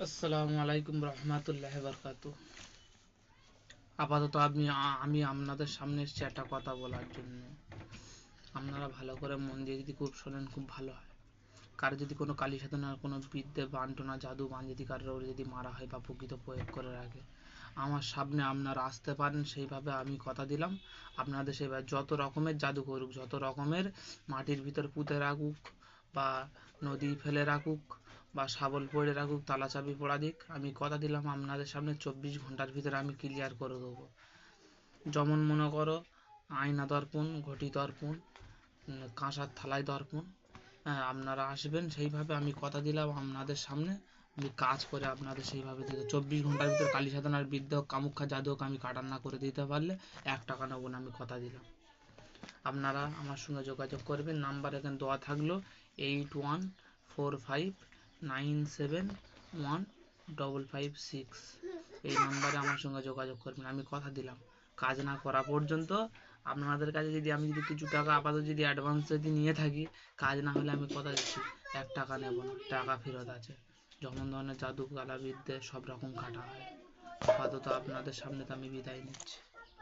আসসালামু আলাইকুম রহমতুল্লাহি বারকাতু। আপাতত আমি আপনাদের সামনে এসেছি একটা কথা বলার জন্য। আপনারা ভালো করে মন দিয়ে যদি খুব শোনেন খুব ভালো হয়। কারো যদি কোনো কালী সাধনার কোনো বিদ্যে বান্টনা জাদু বান যদি কারোর যদি মারা হয় বা প্রকৃত প্রয়োগ করে রাখে, আমার সামনে আপনারা আসতে পারেন। সেইভাবে আমি কথা দিলাম আপনাদের সেইভাবে যত রকমের জাদু করুক, যত রকমের মাটির ভিতর পুঁতে রাখুক বা নদী ফেলে রাখুক বা শাবল পড়ে রাখুক, তালা চাবি পড়া দিক, আমি কথা দিলাম আপনাদের সামনে 24 ঘন্টার ভিতরে আমি ক্লিয়ার করে দেবো। যেমন মনে করো আয়না দর্পণ, ঘটি দর্পণ, কাঁসার থালায় দর্পণ, হ্যাঁ আপনারা আসবেন। সেইভাবে আমি কথা দিলাম আপনাদের সামনে আমি কাজ করে আপনাদের সেইভাবে দিতে 24 ঘন্টার ভিতরে কালী সাধনার বিদ্যা হোক, কামুক্ষা জাদু হোক, আমি কাটান না করে দিতে পারলে 1 টাকা নেবো না, আমি কথা দিলাম। আপনারা আমার সঙ্গে যোগাযোগ করবেন, নাম্বার এখানে দেওয়া থাকলো 8145971556। এই নাম্বারে আমার সঙ্গে যোগাযোগ করবেন। আমি কথা দিলাম কাজ না করা পর্যন্ত আপনাদের কাছে যদি আমি যদি কিছু টাকা আপাতত যদি অ্যাডভান্স যদি নিয়ে থাকি, কাজ না হলে আমি কথা দিচ্ছি 1 টাকা নেব না, টাকা ফেরত আছে। যেমন ধরনের জাদু কালা বিদ্যে সব রকম কাটা হয়। আপাতত আপনাদের সামনে তো আমি বিদায় নিচ্ছি।